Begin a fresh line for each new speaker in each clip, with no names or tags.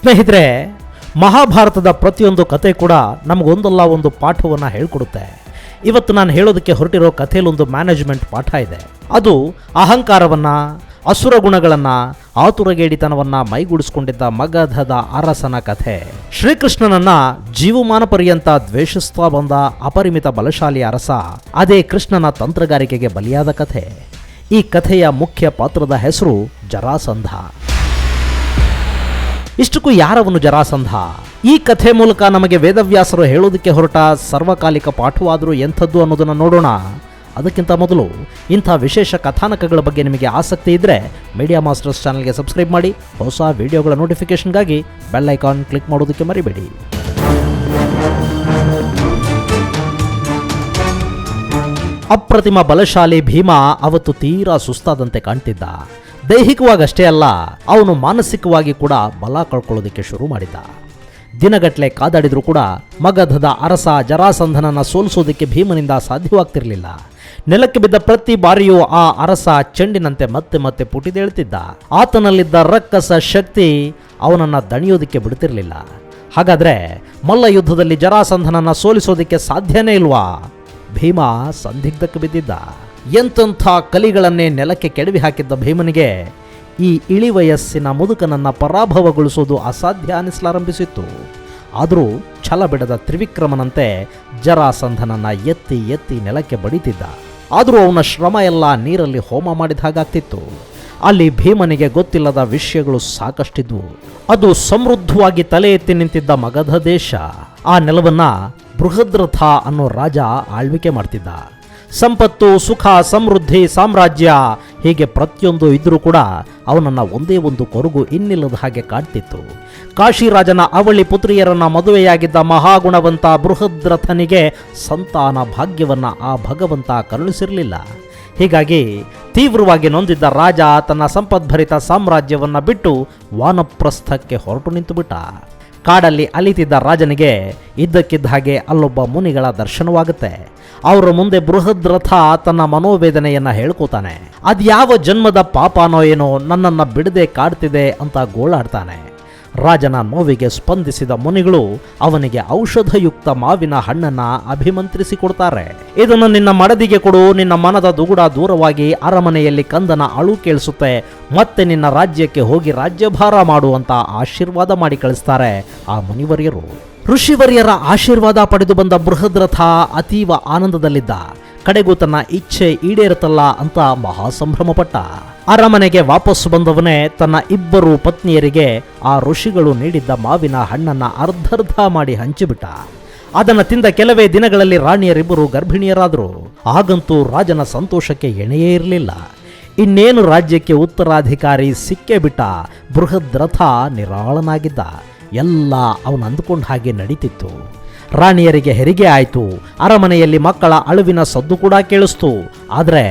ಸ್ನೇಹಿತರೆ, ಮಹಾಭಾರತದ ಪ್ರತಿಯೊಂದು ಕತೆ ಕೂಡ ನಮಗೊಂದಲ್ಲ ಒಂದು ಪಾಠವನ್ನು ಹೇಳ್ಕೊಡುತ್ತೆ. ಇವತ್ತು ನಾನು ಹೇಳೋದಕ್ಕೆ ಹೊರಟಿರೋ ಕಥೆಯಲ್ಲೊಂದು ಮ್ಯಾನೇಜ್ಮೆಂಟ್ ಪಾಠ ಇದೆ. ಅದು ಅಹಂಕಾರವನ್ನು, ಅಸುರ ಗುಣಗಳನ್ನು, ಆತುರಗೇಡಿತನವನ್ನು ಮೈಗೂಡಿಸ್ಕೊಂಡಿದ್ದ ಮಗಧದ ಅರಸನ ಕಥೆ. ಶ್ರೀಕೃಷ್ಣನನ್ನ ಜೀವಮಾನ ಪರ್ಯಂತ ದ್ವೇಷಿಸ್ತಾ ಬಂದ ಅಪರಿಮಿತ ಬಲಶಾಲಿ ಅರಸ ಅದೇ ಕೃಷ್ಣನ ತಂತ್ರಗಾರಿಕೆಗೆ ಬಲಿಯಾದ ಕಥೆ. ಈ ಕಥೆಯ ಮುಖ್ಯ ಪಾತ್ರದ ಹೆಸರು ಜರಾಸಂಧ. ಇಷ್ಟಕ್ಕೂ ಯಾರವನು ಜರಾಸಂಧ? ಈ ಕಥೆ ಮೂಲಕ ನಮಗೆ ವೇದವ್ಯಾಸರು ಹೇಳೋದಕ್ಕೆ ಹೊರಟ ಸರ್ವಕಾಲಿಕ ಪಾಠವಾದರೂ ಎಂಥದ್ದು ಅನ್ನೋದನ್ನು ನೋಡೋಣ. ಅದಕ್ಕಿಂತ ಮೊದಲು ಇಂಥ ವಿಶೇಷ ಕಥಾನಕಗಳ ಬಗ್ಗೆ ನಿಮಗೆ ಆಸಕ್ತಿ ಇದ್ದರೆ ಮೀಡಿಯಾ ಮಾಸ್ಟರ್ಸ್ ಚಾನಲ್ಗೆ ಸಬ್ಸ್ಕ್ರೈಬ್ ಮಾಡಿ. ಹೊಸ ವಿಡಿಯೋಗಳ ನೋಟಿಫಿಕೇಷನ್ಗಾಗಿ ಬೆಲ್ ಐಕಾನ್ ಕ್ಲಿಕ್ ಮಾಡೋದಕ್ಕೆ ಮರಿಬೇಡಿ. ಅಪ್ರತಿಮ ಬಲಶಾಲಿ ಭೀಮ ಅವತ್ತು ತೀರಾ ಸುಸ್ತಾದಂತೆ ಕಾಣ್ತಿದ್ದ. ದೈಹಿಕವಾಗಷ್ಟೇ ಅಲ್ಲ, ಅವನು ಮಾನಸಿಕವಾಗಿ ಕೂಡ ಬಲ ಕಳ್ಕೊಳ್ಳೋದಕ್ಕೆ ಶುರು ಮಾಡಿದ್ದ. ದಿನಗಟ್ಟಲೆ ಕಾದಾಡಿದ್ರೂ ಕೂಡ ಮಗಧದ ಅರಸ ಜರಾಸಂಧನನ್ನು ಸೋಲಿಸೋದಕ್ಕೆ ಭೀಮನಿಂದ ಸಾಧ್ಯವಾಗ್ತಿರಲಿಲ್ಲ. ನೆಲಕ್ಕೆ ಬಿದ್ದ ಪ್ರತಿ ಬಾರಿಯೂ ಆ ಅರಸ ಚೆಂಡಿನಂತೆ ಮತ್ತೆ ಮತ್ತೆ ಪುಟಿದೇಳ್ತಿದ್ದ. ಆತನಲ್ಲಿದ್ದ ರಕ್ಕಸ ಶಕ್ತಿ ಅವನನ್ನು ದಣಿಯೋದಕ್ಕೆ ಬಿಡ್ತಿರಲಿಲ್ಲ. ಹಾಗಾದ್ರೆ ಮಲ್ಲ ಯುದ್ಧದಲ್ಲಿ ಜರಾಸಂಧನನ್ನು ಸೋಲಿಸೋದಕ್ಕೆ ಸಾಧ್ಯನೇ ಇಲ್ವಾ? ಭೀಮ ಸಂದಿಗ್ಧಕ್ಕೆ ಬಿದ್ದಿದ್ದ. ಎಂತೆಂಥ ಕಲಿಗಳನ್ನೇ ನೆಲಕ್ಕೆ ಕೆಡವಿ ಹಾಕಿದ್ದ ಭೀಮನಿಗೆ ಈ ಇಳಿ ವಯಸ್ಸಿನ ಮುದುಕನನ್ನು ಪರಾಭವಗೊಳಿಸೋದು ಅಸಾಧ್ಯ ಅನ್ನಿಸಲಾರಂಭಿಸಿತ್ತು. ಆದರೂ ಛಲ ಬಿಡದ ತ್ರಿವಿಕ್ರಮನಂತೆ ಜರಾಸಂಧನನ್ನು ಎತ್ತಿ ಎತ್ತಿ ನೆಲಕ್ಕೆ ಬಡಿತಿದ್ದ. ಆದರೂ ಅವನ ಶ್ರಮ ಎಲ್ಲ ನೀರಲ್ಲಿ ಹೋಮ ಮಾಡಿದ ಹಾಗಾಗ್ತಿತ್ತು. ಅಲ್ಲಿ ಭೀಮನಿಗೆ ಗೊತ್ತಿಲ್ಲದ ವಿಷಯಗಳು ಸಾಕಷ್ಟಿದ್ವು. ಅದು ಸಮೃದ್ಧವಾಗಿ ತಲೆ ಎತ್ತಿ ನಿಂತಿದ್ದ ಮಗಧ ದೇಶ. ಆ ನೆಲವನ್ನ ಬೃಹದ್ರಥ ಅನ್ನೋ ರಾಜ ಆಳ್ವಿಕೆ ಮಾಡ್ತಿದ್ದ. ಸಂಪತ್ತು, ಸುಖ, ಸಮೃದ್ಧಿ, ಸಾಮ್ರಾಜ್ಯ ಹೀಗೆ ಪ್ರತಿಯೊಂದು ಇದ್ರೂ ಕೂಡ ಅವನನ್ನು ಒಂದೇ ಒಂದು ಕೊರಗು ಇನ್ನಿಲ್ಲದ ಹಾಗೆ ಕಾಡ್ತಿತ್ತು. ಕಾಶಿರಾಜನ ಅವಳಿ ಪುತ್ರಿಯರನ್ನ ಮದುವೆಯಾಗಿದ್ದ ಮಹಾಗುಣವಂತ ಬೃಹದ್ರಥನಿಗೆ ಸಂತಾನ ಭಾಗ್ಯವನ್ನ ಆ ಭಗವಂತ ಕರುಣಿಸಿರಲಿಲ್ಲ. ಹೀಗಾಗಿ ತೀವ್ರವಾಗಿ ನೊಂದಿದ್ದ ರಾಜ ತನ್ನ ಸಂಪದ್ಭರಿತ ಸಾಮ್ರಾಜ್ಯವನ್ನ ಬಿಟ್ಟು ವಾನಪ್ರಸ್ಥಕ್ಕೆ ಹೊರಟು ನಿಂತುಬಿಟ್ಟ. ಕಾಡಲ್ಲಿ ಅಲಿತಿದ್ದ ರಾಜನಿಗೆ ಇದ್ದಕ್ಕಿದ್ದ ಹಾಗೆ ಅಲ್ಲೊಬ್ಬ ಮುನಿಗಳ ದರ್ಶನವಾಗುತ್ತೆ. ಅವರ ಮುಂದೆ ಬೃಹದ್ರಥ ತನ್ನ ಮನೋವೇದನೆಯನ್ನ ಹೇಳ್ಕೋತಾನೆ. ಅದ್ಯಾವ ಜನ್ಮದ ಪಾಪನೋ ಏನೋ ನನ್ನನ್ನು ಬಿಡದೆ ಕಾಡ್ತಿದೆ ಅಂತ ಗೋಳಾಡ್ತಾನೆ. ರಾಜನ ನೋವಿಗೆ ಸ್ಪಂದಿಸಿದ ಮುನಿಗಳು ಅವನಿಗೆ ಔಷಧಯುಕ್ತ ಮಾವಿನ ಹಣ್ಣನ್ನ ಅಭಿಮಂತ್ರಿಸಿಕೊಡ್ತಾರೆ. ಇದನ್ನು ನಿನ್ನ ಮಡದಿಗೆ ಕೊಡು, ನಿನ್ನ ಮನದ ದುಗುಡ ದೂರವಾಗಿ ಅರಮನೆಯಲ್ಲಿ ಕಂದನ ಅಳು ಕೇಳಿಸುತ್ತೆ, ಮತ್ತೆ ನಿನ್ನ ರಾಜ್ಯಕ್ಕೆ ಹೋಗಿ ರಾಜ್ಯಭಾರ ಮಾಡುವಂತ ಆಶೀರ್ವಾದ ಮಾಡಿ ಕಳಿಸ್ತಾರೆ ಆ ಮುನಿವರ್ಯರು. ಋಷಿವರ್ಯರ ಆಶೀರ್ವಾದ ಪಡೆದು ಬಂದ ಬೃಹದ್ರಥ ಅತೀವ ಆನಂದದಲ್ಲಿದ್ದ. ಕಡೆಗೂ ತನ್ನ ಇಚ್ಛೆ ಈಡೇರುತ್ತಲ್ಲ ಅಂತ ಮಹಾಸಂಭ್ರಮಪಟ್ಟ. ಅರಮನೆಗೆ ವಾಪಸ್ಸು ಬಂದವನೇ ತನ್ನ ಇಬ್ಬರು ಪತ್ನಿಯರಿಗೆ ಆ ಋಷಿಗಳು ನೀಡಿದ್ದ ಮಾವಿನ ಹಣ್ಣನ್ನ ಅರ್ಧರ್ಧ ಮಾಡಿ ಹಂಚಿಬಿಟ್ಟ. ಅದನ್ನು ತಿಂದ ಕೆಲವೇ ದಿನಗಳಲ್ಲಿ ರಾಣಿಯರಿಬ್ಬರು ಗರ್ಭಿಣಿಯರಾದರು. ಆಗಂತೂ ರಾಜನ ಸಂತೋಷಕ್ಕೆ ಎಣೆಯೇ ಇರಲಿಲ್ಲ. ಇನ್ನೇನು ರಾಜ್ಯಕ್ಕೆ ಉತ್ತರಾಧಿಕಾರಿ ಸಿಕ್ಕೇ ಬಿಟ್ಟ. ಬೃಹದ್ರಥ ನಿರಾಳನಾಗಿದ್ದ. ಎಲ್ಲ ಅವನು ಅಂದುಕೊಂಡ ಹಾಗೆ ನಡೀತಿತ್ತು. ರಾಣಿಯರಿಗೆ ಹೆರಿಗೆ ಆಯಿತು. ಅರಮನೆಯಲ್ಲಿ ಮಕ್ಕಳ ಅಳುವಿನ ಸದ್ದು ಕೂಡ ಕೇಳಿಸ್ತು. ಆದರೆ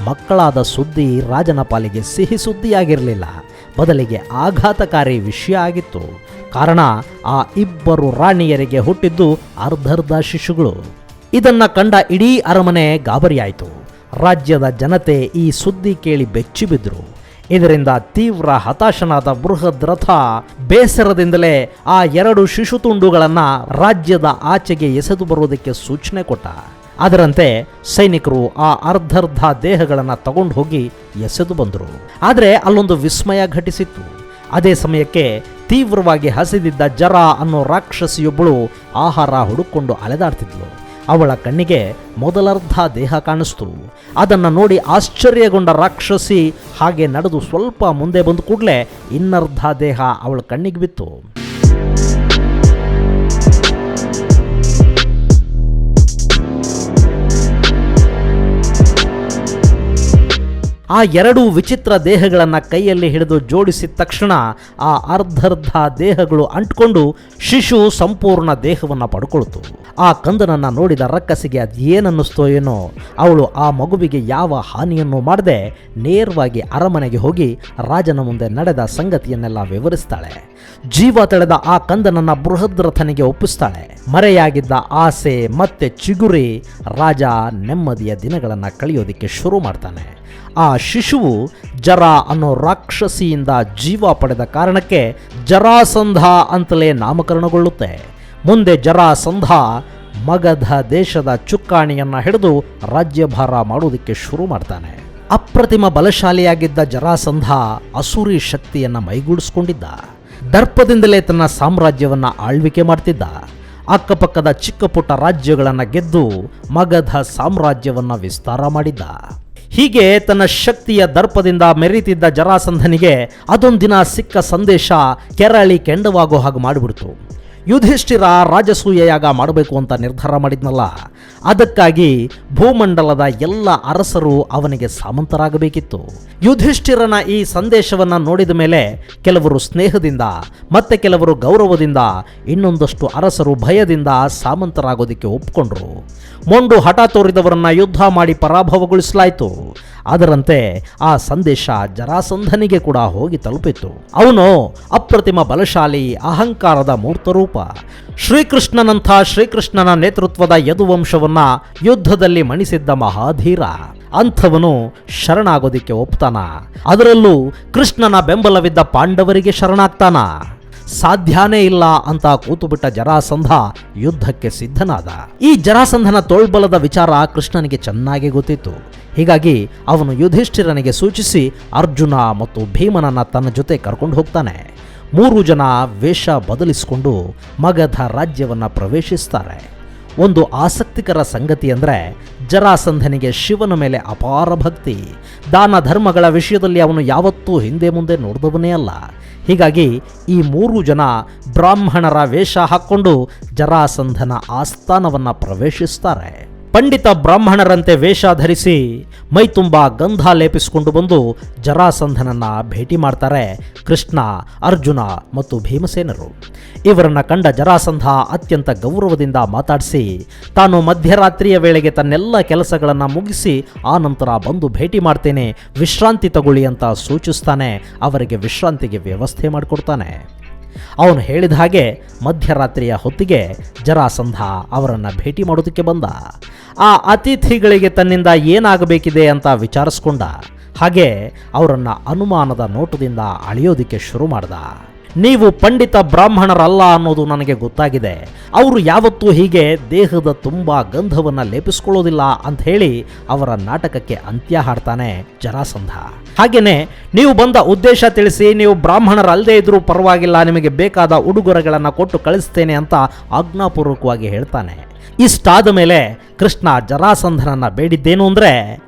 ಮಕ್ಕಳಾದ ಸುದ್ದಿ ರಾಜನ ಪಾಲಿಗೆ ಸಿಹಿ ಸುದ್ದಿಯಾಗಿರಲಿಲ್ಲ. ಬದಲಿಗೆ ಆಘಾತಕಾರಿ ವಿಷಯ ಆಗಿತ್ತು. ಕಾರಣ ಆ ಇಬ್ಬರು ರಾಣಿಯರಿಗೆ ಹುಟ್ಟಿದ್ದು ಅರ್ಧರ್ಧ ಶಿಶುಗಳು. ಇದನ್ನ ಕಂಡ ಇಡೀ ಅರಮನೆ ಗಾಬರಿಯಾಯಿತು. ರಾಜ್ಯದ ಜನತೆ ಈ ಸುದ್ದಿ ಕೇಳಿ ಬೆಚ್ಚಿಬಿದ್ರು. ಇದರಿಂದ ತೀವ್ರ ಹತಾಶನಾದ ಬೃಹದ್ರಥ ಬೇಸರದಿಂದಲೇ ಆ ಎರಡು ಶಿಶು ತುಂಡುಗಳನ್ನು ರಾಜ್ಯದ ಆಚೆಗೆ ಎಸೆದು ಬರುವುದಕ್ಕೆ ಸೂಚನೆ ಕೊಟ್ಟ. ಅದರಂತೆ ಸೈನಿಕರು ಆ ಅರ್ಧರ್ಧ ದೇಹಗಳನ್ನು ತಗೊಂಡು ಹೋಗಿ ಎಸೆದು ಬಂದರು. ಆದರೆ ಅಲ್ಲೊಂದು ವಿಸ್ಮಯ ಘಟಿಸಿತ್ತು. ಅದೇ ಸಮಯಕ್ಕೆ ತೀವ್ರವಾಗಿ ಹಸಿದಿದ್ದ ಜರ ಅನ್ನೋ ರಾಕ್ಷಸಿಯೊಬ್ಬಳು ಆಹಾರ ಹುಡುಕೊಂಡು ಅಲೆದಾಡ್ತಿದ್ಲು. ಅವಳ ಕಣ್ಣಿಗೆ ಮೊದಲರ್ಧ ದೇಹ ಕಾಣಿಸ್ತು. ಅದನ್ನು ನೋಡಿ ಆಶ್ಚರ್ಯಗೊಂಡ ರಾಕ್ಷಸಿ ಹಾಗೆ ನಡೆದು ಸ್ವಲ್ಪ ಮುಂದೆ ಬಂದ ಕೂಡಲೇ ಇನ್ನರ್ಧ ದೇಹ ಅವಳ ಕಣ್ಣಿಗೆ ಬಿತ್ತು. ಆ ಎರಡೂ ವಿಚಿತ್ರ ದೇಹಗಳನ್ನು ಕೈಯಲ್ಲಿ ಹಿಡಿದು ಜೋಡಿಸಿದ ತಕ್ಷಣ ಆ ಅರ್ಧರ್ಧ ದೇಹಗಳು ಅಂಟ್ಕೊಂಡು ಶಿಶು ಸಂಪೂರ್ಣ ದೇಹವನ್ನು ಪಡ್ಕೊಳ್ತು. ಆ ಕಂದನನ್ನು ನೋಡಿದ ರಕ್ಕಸಿಗೆ ಅದೇನನ್ನಿಸ್ತೋ ಏನೋ, ಅವಳು ಆ ಮಗುವಿಗೆ ಯಾವ ಹಾನಿಯನ್ನು ಮಾಡದೆ ನೇರವಾಗಿ ಅರಮನೆಗೆ ಹೋಗಿ ರಾಜನ ಮುಂದೆ ನಡೆದ ಸಂಗತಿಯನ್ನೆಲ್ಲ ವಿವರಿಸ್ತಾಳೆ. ಜೀವ ತಳೆದ ಆ ಕಂದನನ್ನ ಬೃಹದ್ರಥನಿಗೆ ಒಪ್ಪಿಸ್ತಾಳೆ. ಮರೆಯಾಗಿದ್ದ ಆಸೆ ಮತ್ತೆ ಚಿಗುರಿ ರಾಜ ನೆಮ್ಮದಿಯ ದಿನಗಳನ್ನು ಕಳೆಯೋದಿಕ್ಕೆ ಶುರು ಮಾಡ್ತಾನೆ. ಆ ಶಿಶುವು ಜರ ಅನ್ನೋ ರಾಕ್ಷಸಿಯಿಂದ ಜೀವ ಪಡೆದ ಕಾರಣಕ್ಕೆ ಜರಾಸಂಧ ಅಂತಲೇ ನಾಮಕರಣಗೊಳ್ಳುತ್ತೆ. ಮುಂದೆ ಜರಾಸಂಧ ಮಗಧ ದೇಶದ ಚುಕ್ಕಾಣಿಯನ್ನ ಹಿಡಿದು ರಾಜ್ಯಭಾರ ಮಾಡುವುದಕ್ಕೆ ಶುರು ಮಾಡ್ತಾನೆ. ಅಪ್ರತಿಮ ಬಲಶಾಲಿಯಾಗಿದ್ದ ಜರಾಸಂಧ ಅಸುರಿ ಶಕ್ತಿಯನ್ನ ಮೈಗೂಡಿಸ್ಕೊಂಡಿದ್ದ. ದರ್ಪದಿಂದಲೇ ತನ್ನ ಸಾಮ್ರಾಜ್ಯವನ್ನ ಆಳ್ವಿಕೆ ಮಾಡ್ತಿದ್ದ. ಅಕ್ಕಪಕ್ಕದ ಚಿಕ್ಕ ಪುಟ್ಟ ರಾಜ್ಯಗಳನ್ನು ಗೆದ್ದು ಮಗಧ ಸಾಮ್ರಾಜ್ಯವನ್ನ ವಿಸ್ತಾರ ಮಾಡಿದ್ದ. ಹೀಗೆ ತನ್ನ ಶಕ್ತಿಯ ದರ್ಪದಿಂದ ಮೆರೀತಿದ್ದ ಜರಾಸಂಧನಿಗೆ ಅದೊಂದಿನ ಸಿಕ್ಕ ಸಂದೇಶ ಕೆರಳಿ ಕೆಂಡವಾಗೋ ಹಾಗೆ ಮಾಡಿಬಿಡ್ತು. ಯುಧಿಷ್ಠಿರ ರಾಜಸೂಯ ಯಾಗ ಮಾಡಬೇಕು ಅಂತ ನಿರ್ಧಾರ ಮಾಡಿದ್ನಲ್ಲ, ಅದಕ್ಕಾಗಿ ಭೂಮಂಡಲದ ಎಲ್ಲ ಅರಸರು ಅವನಿಗೆ ಸಾಮಂತರಾಗಬೇಕಿತ್ತು. ಯುಧಿಷ್ಠಿರನ ಈ ಸಂದೇಶವನ್ನು ನೋಡಿದ ಮೇಲೆ ಕೆಲವರು ಸ್ನೇಹದಿಂದ, ಮತ್ತೆ ಕೆಲವರು ಗೌರವದಿಂದ, ಇನ್ನೊಂದಷ್ಟು ಅರಸರು ಭಯದಿಂದ ಸಾಮಂತರಾಗೋದಕ್ಕೆ ಒಪ್ಕೊಂಡ್ರು. ಮೊಂಡು ಹಠ ತೋರಿದವರನ್ನ ಯುದ್ಧ ಮಾಡಿ ಪರಾಭವಗೊಳಿಸಲಾಯಿತು. ಅದರಂತೆ ಆ ಸಂದೇಶ ಜರಾಸಂಧನಿಗೆ ಕೂಡ ಹೋಗಿ ತಲುಪಿತ್ತು. ಅವನು ಅಪ್ರತಿಮ ಬಲಶಾಲಿ, ಅಹಂಕಾರದ ಮೂರ್ತರೂಪ. ಶ್ರೀಕೃಷ್ಣನ ನೇತೃತ್ವದ ಯದುವಂಶವನ್ನ ಯುದ್ಧದಲ್ಲಿ ಮಣಿಸಿದ್ದ ಮಹಾಧೀರ. ಅಂಥವನು ಶರಣಾಗೋದಿಕ್ಕೆ ಒಪ್ತಾನ. ಅದರಲ್ಲೂ ಕೃಷ್ಣನ ಬೆಂಬಲವಿದ್ದ ಪಾಂಡವರಿಗೆ ಶರಣಾಗ್ತಾನ. ಸಾಧ್ಯನೇ ಇಲ್ಲ ಅಂತ ಕೂತುಬಿಟ್ಟ ಜರಾಸಂಧ ಯುದ್ಧಕ್ಕೆ ಸಿದ್ಧನಾದ. ಈ ಜರಾಸಂಧನ ತೋಳ್ಬಲದ ವಿಚಾರ ಕೃಷ್ಣನಿಗೆ ಚೆನ್ನಾಗಿ ಗೊತ್ತಿತ್ತು. ಹೀಗಾಗಿ ಅವನು ಯುಧಿಷ್ಠಿರನಿಗೆ ಸೂಚಿಸಿ ಅರ್ಜುನ ಮತ್ತು ಭೀಮನನ್ನ ತನ್ನ ಜೊತೆ ಕರ್ಕೊಂಡು ಹೋಗ್ತಾನೆ. 3 ಜನ ವೇಷ ಬದಲಿಸಿಕೊಂಡು ಮಗಧ ರಾಜ್ಯವನ್ನ ಪ್ರವೇಶಿಸ್ತಾರೆ. ಒಂದು ಆಸಕ್ತಿಕರ ಸಂಗತಿ ಅಂದರೆ ಜರಾಸಂಧನಿಗೆ ಶಿವನ ಮೇಲೆ ಅಪಾರ ಭಕ್ತಿ. ದಾನ ಧರ್ಮಗಳ ವಿಷಯದಲ್ಲಿ ಅವನು ಯಾವತ್ತೂ ಹಿಂದೆ ಮುಂದೆ ನೋಡಿದವನೇ ಅಲ್ಲ. ಹೀಗಾಗಿ ಈ 3 ಜನ ಬ್ರಾಹ್ಮಣರ ವೇಷ ಹಾಕ್ಕೊಂಡು ಜರಾಸಂಧನ ಆಸ್ಥಾನವನ್ನು ಪ್ರವೇಶಿಸ್ತಾರೆ. ಪಂಡಿತ ಬ್ರಾಹ್ಮಣರಂತೆ ವೇಷ ಧರಿಸಿ ಮೈ ತುಂಬ ಗಂಧ ಲೇಪಿಸಿಕೊಂಡು ಬಂದು ಜರಾಸಂಧನನ್ನ ಭೇಟಿ ಮಾಡ್ತಾರೆ ಕೃಷ್ಣ, ಅರ್ಜುನ ಮತ್ತು ಭೀಮಸೇನರು. ಇವರನ್ನ ಕಂಡ ಜರಾಸಂಧ ಅತ್ಯಂತ ಗೌರವದಿಂದ ಮಾತಾಡಿಸಿ ತಾನು ಮಧ್ಯರಾತ್ರಿಯ ವೇಳೆಗೆ ತನ್ನೆಲ್ಲ ಕೆಲಸಗಳನ್ನು ಮುಗಿಸಿ ಆ ನಂತರ ಬಂದು ಭೇಟಿ ಮಾಡ್ತೇನೆ, ವಿಶ್ರಾಂತಿ ತಗೊಳ್ಳಿ ಅಂತ ಸೂಚಿಸ್ತಾನೆ. ಅವರಿಗೆ ವಿಶ್ರಾಂತಿಗೆ ವ್ಯವಸ್ಥೆ ಮಾಡಿಕೊಡ್ತಾನೆ. ಅವನು ಹೇಳಿದ ಹಾಗೆ ಮಧ್ಯರಾತ್ರಿಯ ಹೊತ್ತಿಗೆ ಜರಾಸಂಧ ಅವರನ್ನು ಭೇಟಿ ಮಾಡೋದಕ್ಕೆ ಬಂದ. ಆ ಅತಿಥಿಗಳಿಗೆ ತನ್ನಿಂದ ಏನಾಗಬೇಕಿದೆ ಅಂತ ವಿಚಾರಿಸ್ಕೊಂಡ. ಹಾಗೆ ಅವರನ್ನು ಅನುಮಾನದ ನೋಟದಿಂದ ಅಳೆಯೋದಕ್ಕೆ ಶುರು ಮಾಡ್ದ. ನೀವು ಪಂಡಿತ ಬ್ರಾಹ್ಮಣರಲ್ಲ ಅನ್ನೋದು ನನಗೆ ಗೊತ್ತಾಗಿದೆ. ಅವರು ಯಾವತ್ತೂ ಹೀಗೆ ದೇಹದ ತುಂಬ ಗಂಧವನ್ನು ಲೇಪಿಸ್ಕೊಳ್ಳೋದಿಲ್ಲ ಅಂತ ಹೇಳಿ ಅವರ ನಾಟಕಕ್ಕೆ ಅಂತ್ಯ ಹಾಡ್ತಾನೆ ಜರಾಸಂಧ. ಹಾಗೇನೆ ನೀವು ಬಂದ ಉದ್ದೇಶ ತಿಳಿಸಿ, ನೀವು ಬ್ರಾಹ್ಮಣರಲ್ಲದೆ ಇದ್ರೂ ಪರವಾಗಿಲ್ಲ, ನಿಮಗೆ ಬೇಕಾದ ಉಡುಗೊರೆಗಳನ್ನು ಕೊಟ್ಟು ಕಳಿಸ್ತೇನೆ ಅಂತ ಆಜ್ಞಾಪೂರ್ವಕವಾಗಿ ಹೇಳ್ತಾನೆ. ಇಷ್ಟಾದ ಮೇಲೆ ಕೃಷ್ಣ ಜರಾಸಂಧನನ್ನ ಬೇಡಿದ್ದೇನು ಅಂದರೆ,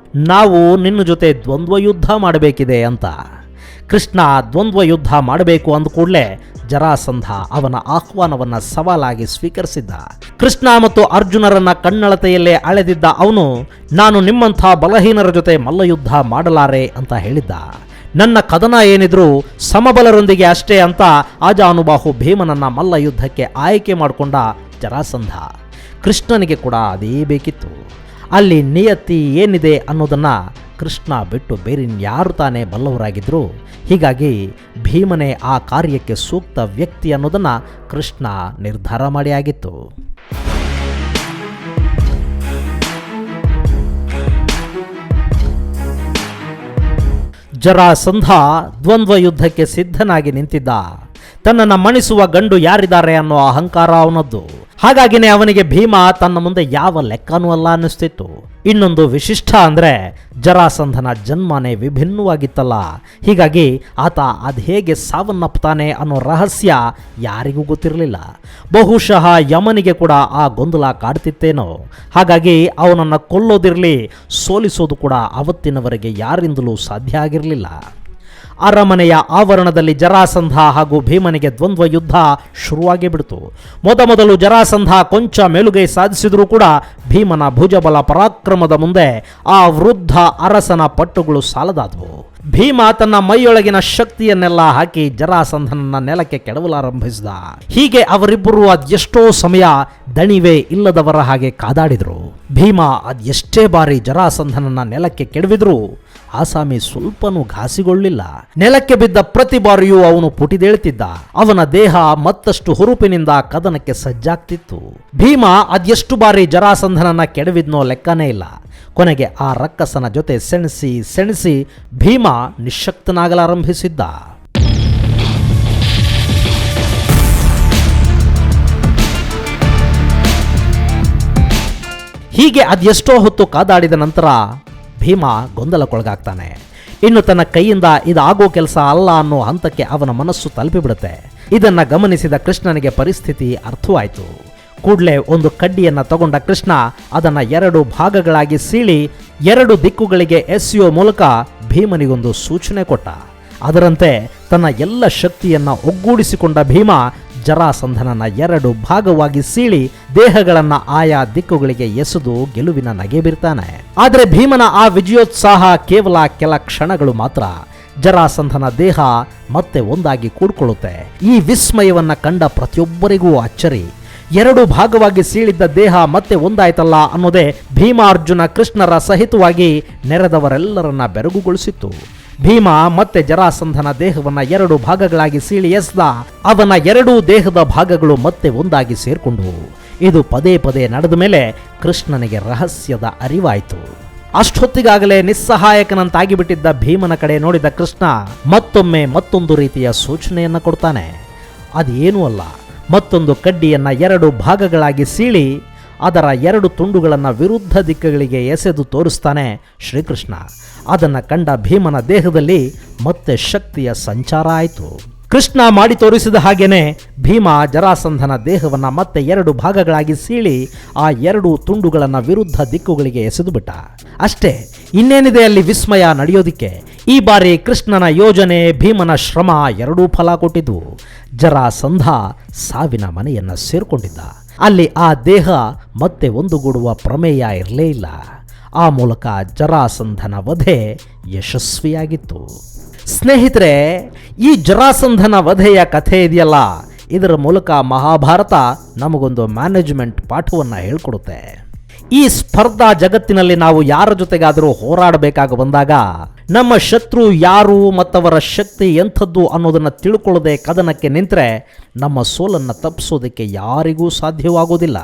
ನಾವು ನಿನ್ನ ಜೊತೆ ದ್ವಂದ್ವ ಯುದ್ಧ ಮಾಡಬೇಕಿದೆ ಅಂತ. ಕೃಷ್ಣ ದ್ವಂದ್ವ ಯುದ್ಧ ಮಾಡಬೇಕು ಅಂದ ಕೂಡಲೇ ಜರಾಸಂಧ ಅವನ ಆಹ್ವಾನವನ್ನು ಸವಾಲಾಗಿ ಸ್ವೀಕರಿಸಿದ್ದ. ಕೃಷ್ಣ ಮತ್ತು ಅರ್ಜುನರನ್ನ ಕಣ್ಣಳತೆಯಲ್ಲೇ ಅಳೆದಿದ್ದ ಅವನು, ನಾನು ನಿಮ್ಮಂಥ ಬಲಹೀನರ ಜೊತೆ ಮಲ್ಲಯುದ್ಧ ಮಾಡಲಾರೆ ಅಂತ ಹೇಳಿದ್ದ. ನನ್ನ ಕದನ ಏನಿದ್ರು ಸಮಬಲರೊಂದಿಗೆ ಅಷ್ಟೇ ಅಂತ ಆಜಾನುಬಾಹು ಭೀಮನನ್ನ ಮಲ್ಲ ಯುದ್ಧಕ್ಕೆ ಆಯ್ಕೆ ಮಾಡಿಕೊಂಡ ಜರಾಸಂಧ. ಕೃಷ್ಣನಿಗೆ ಕೂಡ ಅದೇ ಬೇಕಿತ್ತು. ಅಲ್ಲಿ ನಿಯತಿ ಏನಿದೆ ಅನ್ನೋದನ್ನ ಕೃಷ್ಣ ಬಿಟ್ಟು ಬೇರಿನ್ಯಾರು ತಾನೇ ಬಲ್ಲವರಾಗಿದ್ರು. ಹೀಗಾಗಿ ಭೀಮನೇ ಆ ಕಾರ್ಯಕ್ಕೆ ಸೂಕ್ತ ವ್ಯಕ್ತಿ ಅನ್ನೋದನ್ನ ಕೃಷ್ಣ ನಿರ್ಧಾರ ಮಾಡಿ ಆಗಿತ್ತು. ಜರಾಸಂಧ ದ್ವಂದ್ವ ಯುದ್ಧಕ್ಕೆ ಸಿದ್ಧನಾಗಿ ನಿಂತಿದ್ದ. ತನ್ನನ್ನು ಮಣಿಸುವ ಗಂಡು ಯಾರಿದ್ದಾರೆ ಅನ್ನೋ ಅಹಂಕಾರ ಅವನದ್ದು. ಹಾಗಾಗಿನೇ ಅವನಿಗೆ ಭೀಮ ತನ್ನ ಮುಂದೆ ಯಾವ ಲೆಕ್ಕನೂ ಅಲ್ಲ ಅನ್ನಿಸ್ತಿತ್ತು. ಇನ್ನೊಂದು ವಿಶಿಷ್ಟ ಅಂದರೆ ಜರಾಸಂಧನ ಜನ್ಮನೇ ವಿಭಿನ್ನವಾಗಿತ್ತಲ್ಲ. ಹೀಗಾಗಿ ಆತ ಅದು ಹೇಗೆ ಸಾವನ್ನಪ್ತಾನೆ ಅನ್ನೋ ರಹಸ್ಯ ಯಾರಿಗೂ ಗೊತ್ತಿರಲಿಲ್ಲ. ಬಹುಶಃ ಯಮನಿಗೆ ಕೂಡ ಆ ಗೊಂದಲ ಕಾಡ್ತಿತ್ತೇನೋ. ಹಾಗಾಗಿ ಅವನನ್ನು ಕೊಲ್ಲೋದಿರಲಿ, ಸೋಲಿಸೋದು ಕೂಡ ಅವತ್ತಿನವರೆಗೆ ಯಾರಿಂದಲೂ ಸಾಧ್ಯ ಆಗಿರಲಿಲ್ಲ. ಅರಮನೆಯ ಆವರಣದಲ್ಲಿ ಜರಾಸಂಧ ಹಾಗೂ ಭೀಮನಿಗೆ ದ್ವಂದ್ವ ಯುದ್ಧ ಶುರುವಾಗಿ ಬಿಡ್ತು. ಮೊದಲು ಜರಾಸಂಧ ಕೊಂಚ ಮೇಲುಗೈ ಸಾಧಿಸಿದರೂ ಕೂಡ ಭೀಮನ ಭುಜಬಲ ಪರಾಕ್ರಮದ ಮುಂದೆ ಆ ವೃದ್ಧ ಅರಸನ ಪಟ್ಟುಗಳು ಸಾಲದಾದವು. ಭೀಮ ತನ್ನ ಮೈಯೊಳಗಿನ ಶಕ್ತಿಯನ್ನೆಲ್ಲ ಹಾಕಿ ಜರಾಸಂಧನನ್ನ ನೆಲಕ್ಕೆ ಕೆಡವಲಾರಂಭಿಸಿದ. ಹೀಗೆ ಅವರಿಬ್ಬರು ಅದೆಷ್ಟೋ ಸಮಯ ದಣಿವೆ ಇಲ್ಲದವರ ಹಾಗೆ ಕಾದಾಡಿದ್ರು. ಭೀಮ ಅದೆಷ್ಟೇ ಬಾರಿ ಜರಾಸಂಧನನ್ನ ನೆಲಕ್ಕೆ ಕೆಡವಿದ್ರು ಆಸಾಮಿ ಸ್ವಲ್ಪನೂ ಘಾಸಿಗೊಳ್ಳಿಲ್ಲ. ನೆಲಕ್ಕೆ ಬಿದ್ದ ಪ್ರತಿ ಬಾರಿಯೂ ಅವನು ಪುಟಿದೇಳ್ತಿದ್ದ. ಅವನ ದೇಹ ಮತ್ತಷ್ಟು ಹುರುಪಿನಿಂದ ಕದನಕ್ಕೆ ಸಜ್ಜಾಗ್ತಿತ್ತು. ಭೀಮ ಅದೆಷ್ಟು ಬಾರಿ ಜರಾಸಂಧನನ್ನ ಕೆಡವಿದ್ನೋ ಲೆಕ್ಕನೇ ಇಲ್ಲ. ಕೊನೆಗೆ ಆ ರಕ್ಕಸನ ಜೊತೆ ಸೆಣಸಿ ಭೀಮ ನಿಶ್ಶಕ್ತನಾಗಲಾರಂಭಿಸಿದ್ದ. ಹೀಗೆ ಅದೆಷ್ಟೋ ಹೊತ್ತು ಕಾದಾಡಿದ ನಂತರ ಭೀಮ ಗೊಂದಲಕ್ಕೊಳಗಾಗ್ತಾನೆ. ಇನ್ನು ತನ್ನ ಕೈಯಿಂದ ಇದಾಗೋ ಕೆಲಸ ಅಲ್ಲ ಅನ್ನೋ ಹಂತಕ್ಕೆ ಅವನ ಮನಸ್ಸು ತಲುಪಿಬಿಡುತ್ತೆ. ಇದನ್ನ ಗಮನಿಸಿದ ಕೃಷ್ಣನಿಗೆ ಪರಿಸ್ಥಿತಿ ಅರ್ಥವಾಯಿತು. ಕೂಡಲೇ ಒಂದು ಕಡ್ಡಿಯನ್ನ ತಗೊಂಡ ಕೃಷ್ಣ ಅದನ್ನ 2 ಭಾಗಗಳಾಗಿ ಸೀಳಿ 2 ದಿಕ್ಕುಗಳಿಗೆ ಎಸೆಯುವ ಮೂಲಕ ಭೀಮನಿಗೊಂದು ಸೂಚನೆ ಕೊಟ್ಟ. ಅದರಂತೆ ತನ್ನ ಎಲ್ಲ ಶಕ್ತಿಯನ್ನ ಒಗ್ಗೂಡಿಸಿಕೊಂಡ ಭೀಮ ಜರಾಸಂಧನನ್ನ 2 ಭಾಗವಾಗಿ ಸೀಳಿ ದೇಹಗಳನ್ನ ಆಯಾ ದಿಕ್ಕುಗಳಿಗೆ ಎಸೆದು ಗೆಲುವಿನ ನಗೆ ಬೀರ್ತಾನೆ. ಆದರೆ ಭೀಮನ ಆ ವಿಜಯೋತ್ಸಾಹ ಕೇವಲ ಕೆಲ ಕ್ಷಣಗಳು ಮಾತ್ರ. ಜರಾಸಂಧನ ದೇಹ ಮತ್ತೆ ಒಂದಾಗಿ ಕೂಡ್ಕೊಳ್ಳುತ್ತೆ. ಈ ವಿಸ್ಮಯವನ್ನ ಕಂಡ ಪ್ರತಿಯೊಬ್ಬರಿಗೂ ಅಚ್ಚರಿ. 2 ಭಾಗವಾಗಿ ಸೀಳಿದ್ದ ದೇಹ ಮತ್ತೆ ಒಂದಾಯ್ತಲ್ಲ ಅನ್ನೋದೇ ಭೀಮಾರ್ಜುನ ಕೃಷ್ಣರ ಸಹಿತವಾಗಿ ನೆರೆದವರೆಲ್ಲರನ್ನ ಬೆರಗುಗೊಳಿಸಿತ್ತು. ಭೀಮ ಮತ್ತೆ ಜರಾಸಂಧನ ದೇಹವನ್ನ 2 ಭಾಗಗಳಾಗಿ ಸೀಳಿ ಎಸ್ದ. ಅವನ 2 ದೇಹದ ಭಾಗಗಳು ಮತ್ತೆ ಒಂದಾಗಿ ಸೇರ್ಕೊಂಡವು. ಇದು ಪದೇ ಪದೇ ನಡೆದ ಮೇಲೆ ಕೃಷ್ಣನಿಗೆ ರಹಸ್ಯದ ಅರಿವಾಯಿತು. ಅಷ್ಟೊತ್ತಿಗಾಗಲೇ ನಿಸ್ಸಹಾಯಕನಂತಾಗಿ ಬಿಟ್ಟಿದ್ದ ಭೀಮನ ಕಡೆ ನೋಡಿದ ಕೃಷ್ಣ ಮತ್ತೊಮ್ಮೆ ಮತ್ತೊಂದು ರೀತಿಯ ಸೂಚನೆಯನ್ನ ಕೊಡ್ತಾನೆ. ಅದೇನೂ ಅಲ್ಲ, ಮತ್ತೊಂದು ಕಡ್ಡಿಯನ್ನ 2 ಭಾಗಗಳಾಗಿ ಸೀಳಿ ಅದರ 2 ತುಂಡುಗಳನ್ನು ವಿರುದ್ಧ ದಿಕ್ಕುಗಳಿಗೆ ಎಸೆದು ತೋರಿಸ್ತಾನೆ ಶ್ರೀಕೃಷ್ಣ. ಅದನ್ನು ಕಂಡ ಭೀಮನ ದೇಹದಲ್ಲಿ ಮತ್ತೆ ಶಕ್ತಿಯ ಸಂಚಾರ ಆಯಿತು. ಕೃಷ್ಣ ಮಾಡಿ ತೋರಿಸಿದ ಹಾಗೇನೆ ಭೀಮ ಜರಾಸಂಧನ ದೇಹವನ್ನು ಮತ್ತೆ 2 ಭಾಗಗಳಾಗಿ ಸೀಳಿ ಆ 2 ತುಂಡುಗಳನ್ನು ವಿರುದ್ಧ ದಿಕ್ಕುಗಳಿಗೆ ಎಸೆದು ಬಿಟ್ಟ. ಅಷ್ಟೇ, ಇನ್ನೇನಿದೆ ಅಲ್ಲಿ ವಿಸ್ಮಯ ನಡೆಯೋದಿಕ್ಕೆ. ಈ ಬಾರಿ ಕೃಷ್ಣನ ಯೋಜನೆ, ಭೀಮನ ಶ್ರಮ ಎರಡೂ ಫಲ ಕೊಟ್ಟಿದ್ದು. ಜರಾಸಂಧ ಸಾವಿನ ಮನೆಯನ್ನ ಸೇರ್ಕೊಂಡಿದ್ದ. ಅಲ್ಲಿ ಆ ದೇಹ ಮತ್ತೆ ಒಂದುಗೂಡುವ ಪ್ರಮೇಯ ಇರಲೇ ಇಲ್ಲ. ಆ ಮೂಲಕ ಜರಾಸಂಧನ ವಧೆ ಯಶಸ್ವಿಯಾಗಿತ್ತು. ಸ್ನೇಹಿತರೆ, ಈ ಜರಾಸಂಧನ ವಧೆಯ ಕಥೆ ಇದೆಯಲ್ಲ, ಇದರ ಮೂಲಕ ಮಹಾಭಾರತ ನಮಗೊಂದು ಮ್ಯಾನೇಜ್ಮೆಂಟ್ ಪಾಠವನ್ನು ಹೇಳ್ಕೊಡುತ್ತೆ. ಈ ಸ್ಪರ್ಧಾ ಜಗತ್ತಿನಲ್ಲಿ ನಾವು ಯಾರ ಜೊತೆಗಾದರೂ ಹೋರಾಡಬೇಕಾಗಿ ಬಂದಾಗ ನಮ್ಮ ಶತ್ರು ಯಾರು ಮತ್ತವರ ಶಕ್ತಿ ಎಂಥದ್ದು ಅನ್ನೋದನ್ನು ತಿಳ್ಕೊಳ್ಳದೆ ಕದನಕ್ಕೆ ನಿಂತರೆ ನಮ್ಮ ಸೋಲನ್ನು ತಪ್ಪಿಸೋದಕ್ಕೆ ಯಾರಿಗೂ ಸಾಧ್ಯವಾಗೋದಿಲ್ಲ.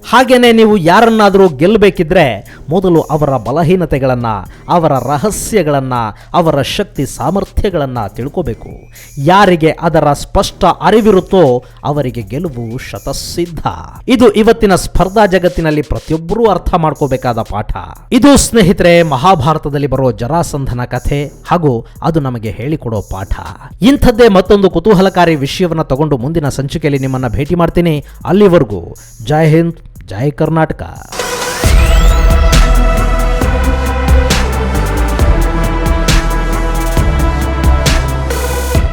ಹಾಗೇನೆ ನೀವು ಯಾರನ್ನಾದರೂ ಗೆಲ್ಲಬೇಕಿದ್ರೆ ಮೊದಲು ಅವರ ಬಲಹೀನತೆಗಳನ್ನು, ಅವರ ರಹಸ್ಯಗಳನ್ನು, ಅವರ ಶಕ್ತಿ ಸಾಮರ್ಥ್ಯಗಳನ್ನು ತಿಳ್ಕೋಬೇಕು. ಯಾರಿಗೆ ಅದರ ಸ್ಪಷ್ಟ ಅರಿವಿರುತ್ತೋ ಅವರಿಗೆ ಗೆಲುವು ಶತಸಿದ್ಧ. ಇದು ಇವತ್ತಿನ ಸ್ಪರ್ಧಾ ಜಗತ್ತಿನಲ್ಲಿ ಪ್ರತಿಯೊಬ್ಬರೂ ಅರ್ಥ ಮಾಡ್ಕೋಬೇಕಾದ ಪಾಠ. ಇದು ಸ್ನೇಹಿತರೆ ಮಹಾಭಾರತದಲ್ಲಿ ಬರೋ ಜರಾಸಂಧನ ಕಥೆ, ಹಾಗೂ ಅದು ನಮಗೆ ಹೇಳಿಕೊಡೋ ಪಾಠ. ಇಂಥದ್ದೇ ಮತ್ತೊಂದು ಕುತೂಹಲಕಾರಿ ವಿಷಯವನ್ನು ತಗೊಂಡು ಮುಂದಿನ ಸಂಚಿಕೆಯಲ್ಲಿ ನಿಮ್ಮನ್ನ ಭೇಟಿ ಮಾಡ್ತೀನಿ. ಅಲ್ಲಿವರೆಗೂ ಜೈ ಹಿಂದ್, ಜೈ ಕರ್ನಾಟಕ.